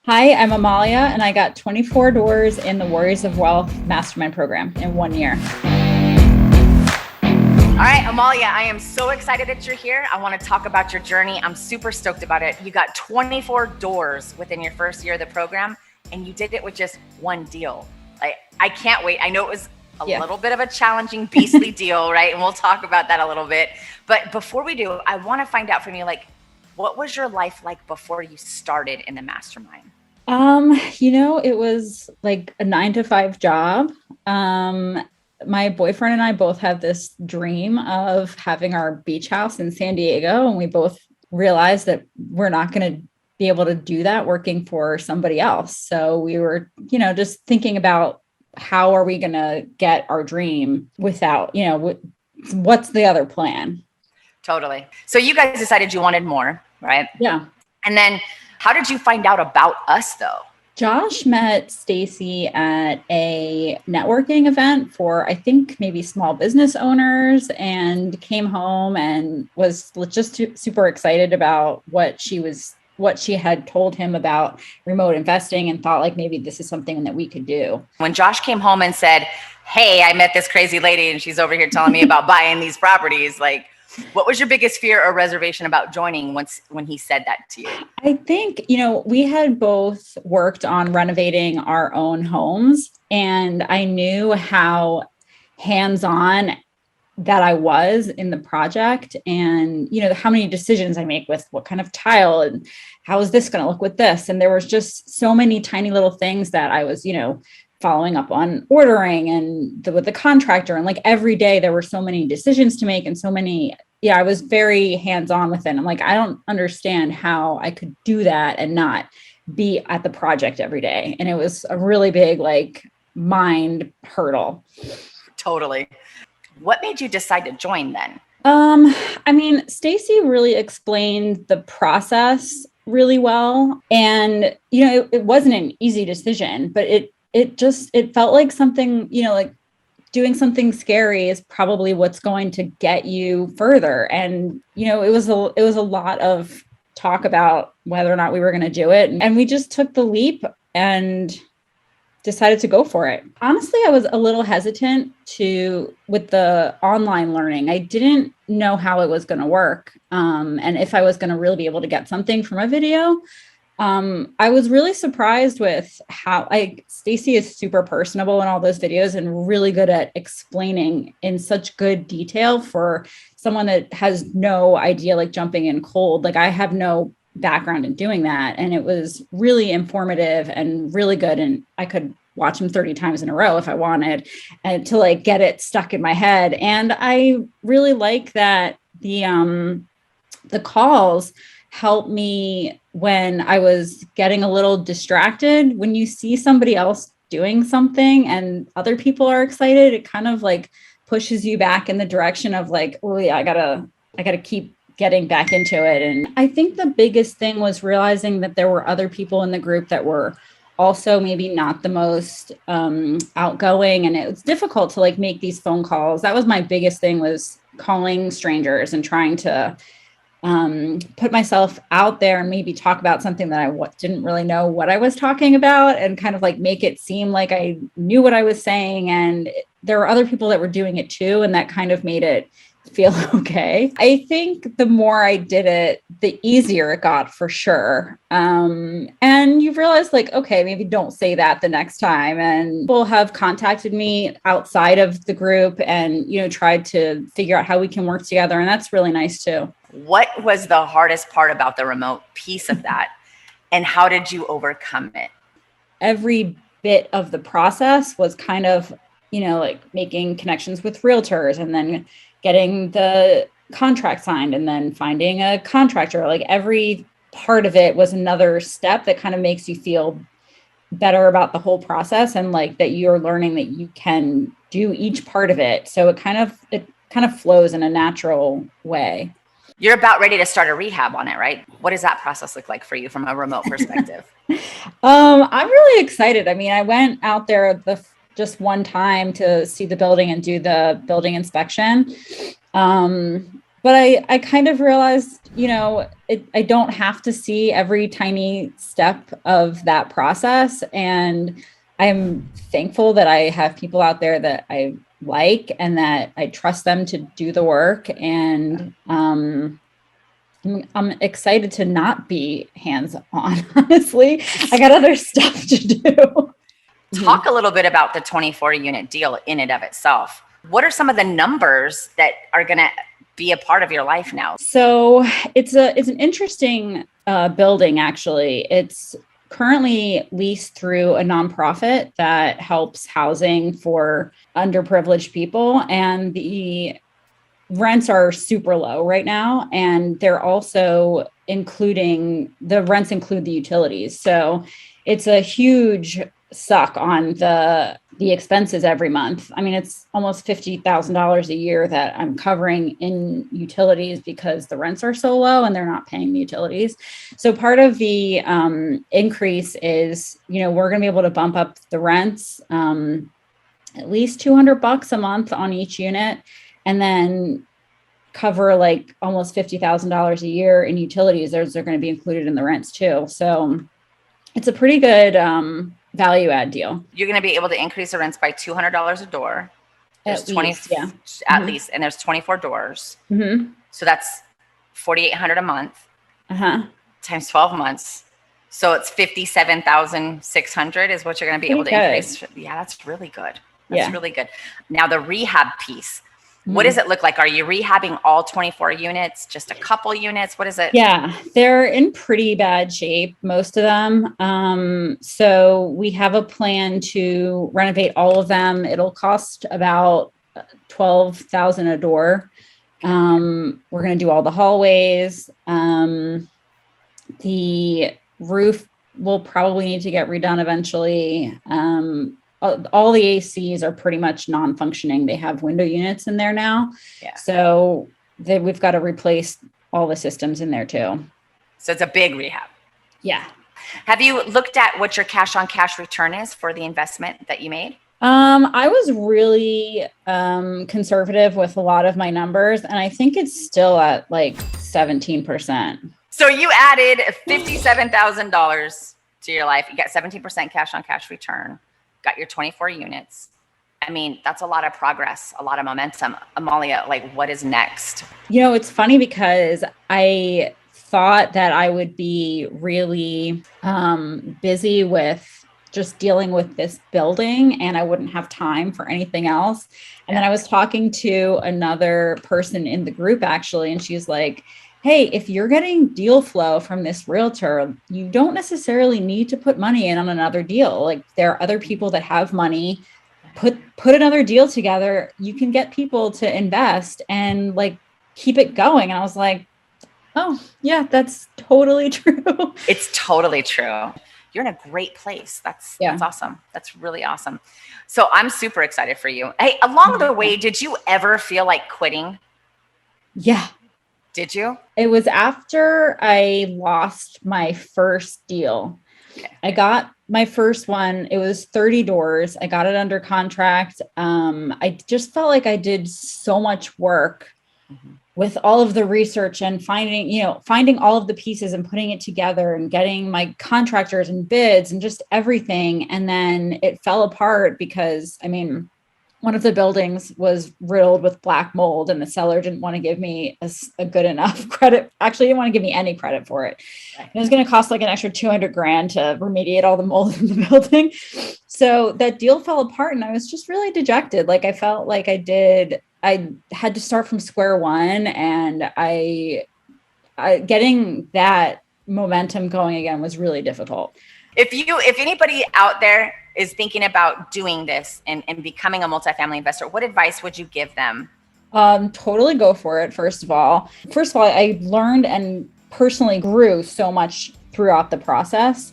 Hi, I'm Amalia, and I got 24 doors in the Warriors of Wealth Mastermind program in 1 year. All right, Amalia, I am so excited that you're here. I want to talk about your journey. I'm super stoked about it. You got 24 doors within your first year of the program, and you did it with just one deal. I can't wait. I know it was a little bit of a challenging, beastly deal, right? And we'll talk about that a little bit. But before we do, I want to find out from you, what was your life like before you started in the mastermind? It was like a 9 to 5 job. My boyfriend and I both had this dream of having our beach house in San Diego, and we both realized that we're not going to be able to do that working for somebody else. So we were, just thinking about how are we going to get our dream without, what's the other plan? Totally. So you guys decided you wanted more, right? Yeah. And then how did you find out about us though? Josh met Stacy at a networking event for, I think, maybe small business owners, and came home and was just super excited about what she had told him about remote investing, and thought like maybe this is something that we could do. When Josh came home and said, "Hey, I met this crazy lady and she's over here telling me about buying these properties," what was your biggest fear or reservation about joining when he said that to you? I think, we had both worked on renovating our own homes, and I knew how hands-on that I was in the project, and, how many decisions I make with what kind of tile and how is this going to look with this. And there was just so many tiny little things that I was, following up on ordering and with the contractor. And like every day there were so many decisions to make, and so many, I was very hands-on with it. I'm like, I don't understand how I could do that and not be at the project every day. And it was a really big, mind hurdle. Totally. What made you decide to join then? Stacy really explained the process really well. And, it wasn't an easy decision, but it felt like something, like doing something scary is probably what's going to get you further. And, it was a lot of talk about whether or not we were going to do it. And we just took the leap and decided to go for it. Honestly, I was a little hesitant with the online learning. I didn't know how it was going to work. And if I was going to really be able to get something from a video. I was really surprised with how Stacy is super personable in all those videos, and really good at explaining in such good detail for someone that has no idea, like jumping in cold. Like I have no background in doing that. And it was really informative and really good. And I could watch him 30 times in a row if I wanted, and to get it stuck in my head. And I really like that the calls helped me when I was getting a little distracted. When you see somebody else doing something and other people are excited, it kind of pushes you back in the direction of oh yeah, I gotta keep getting back into it. And I think the biggest thing was realizing that there were other people in the group that were also maybe not the most outgoing, and it was difficult to make these phone calls. That was my biggest thing, was calling strangers and trying to put myself out there and maybe talk about something that I didn't really know what I was talking about, and kind of make it seem like I knew what I was saying. And there were other people that were doing it too, and that kind of made it feel okay. I think the more I did it, the easier it got, for sure. And you realize okay, maybe don't say that the next time. And people have contacted me outside of the group and, tried to figure out how we can work together. And that's really nice too. What was the hardest part about the remote piece of that? And how did you overcome it? Every bit of the process was kind of, making connections with realtors, and then getting the contract signed, and then finding a contractor. Every part of it was another step that kind of makes you feel better about the whole process, and that you're learning that you can do each part of it. So it kind of flows in a natural way. You're about ready to start a rehab on it, right? What does that process look like for you from a remote perspective? I'm really excited. I mean, I went out there just one time to see the building and do the building inspection. But I kind of realized, I don't have to see every tiny step of that process. And I'm thankful that I have people out there that I like and that I trust them to do the work. And I'm excited to not be hands-on, honestly. I got other stuff to do. Talk a little bit about the 24 unit deal in and of itself. What are some of the numbers that are going to be a part of your life now? So it's an interesting building, actually. It's currently leased through a nonprofit that helps housing for underprivileged people, and the rents are super low right now, and they're also the rents include the utilities. So it's a huge suck on the expenses every month. I mean, it's almost $50,000 a year that I'm covering in utilities because the rents are so low and they're not paying the utilities. So part of the increase is, we're going to be able to bump up the rents at least $200 a month on each unit, and then cover like almost $50,000 a year in utilities. Those are going to be included in the rents too. So it's a pretty good value add deal. You're going to be able to increase the rents by $200 a door. There's at least, yeah. At least, and there's 24 doors. Mm-hmm. So that's $4,800 a month times 12 months. So it's $57,600 is what you're going to be able to increase. Yeah, that's really good. That's really good. Now the rehab piece. What does it look like? Are you rehabbing all 24 units, just a couple units? What is it? Yeah, they're in pretty bad shape, most of them. So we have a plan to renovate all of them. It'll cost about $12,000 a door. We're going to do all the hallways. The roof will probably need to get redone eventually. All the ACs are pretty much non-functioning. They have window units in there now. Yeah. So we've got to replace all the systems in there too. So it's a big rehab. Yeah. Have you looked at what your cash on cash return is for the investment that you made? I was really conservative with a lot of my numbers, and I think it's still at like 17%. So you added $57,000 to your life. You got 17% cash on cash return. Got your 24 units. I mean, that's a lot of progress, a lot of momentum. Amalia, like, what is next? It's funny because I thought that I would be really busy with just dealing with this building and I wouldn't have time for anything else. And then I was talking to another person in the group, actually, and she's like, hey, if you're getting deal flow from this realtor, you don't necessarily need to put money in on another deal. Like, there are other people that have money, put another deal together. You can get people to invest and like keep it going. And I was like, oh yeah, that's totally true. It's totally true. You're in a great place. That's awesome. That's really awesome. So I'm super excited for you. Hey, along the way, did you ever feel like quitting? Yeah. Did you? It was after I lost my first deal. Okay. I got my first one. It was 30 doors. I got it under contract. I just felt like I did so much work with all of the research and finding all of the pieces and putting it together and getting my contractors and bids and just everything. And then it fell apart because, one of the buildings was riddled with black mold and the seller didn't want to give me a good enough credit. Actually, he didn't want to give me any credit for it. And it was going to cost like an extra $200,000 to remediate all the mold in the building. So that deal fell apart and I was just really dejected. Like, I felt like I had to start from square one, and I getting that momentum going again was really difficult. If anybody out there is thinking about doing this and becoming a multifamily investor, what advice would you give them? Totally go for it. First of all, I learned and personally grew so much throughout the process.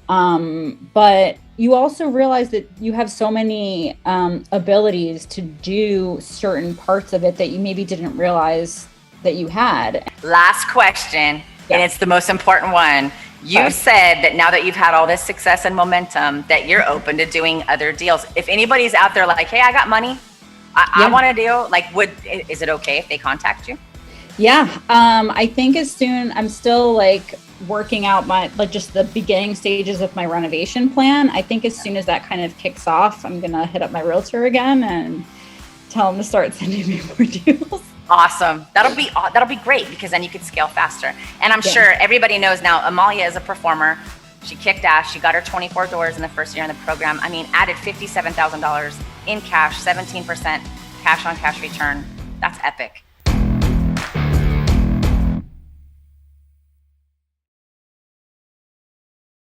But you also realize that you have so many abilities to do certain parts of it that you maybe didn't realize that you had. Last question, and it's the most important one. You said that now that you've had all this success and momentum, that you're open to doing other deals. If anybody's out there like, hey, I got money, I want a deal, like, is it okay if they contact you? Yeah. I think as soon I'm still like working out my like just the beginning stages of my renovation plan. I think as soon as that kind of kicks off, I'm gonna hit up my realtor again and tell him to start sending me more deals. Awesome. That'll be great because then you could scale faster. And I'm sure everybody knows now Amalia is a performer. She kicked ass. She got her 24 doors in the first year in the program. I mean, added $57,000 in cash, 17% cash on cash return. That's epic.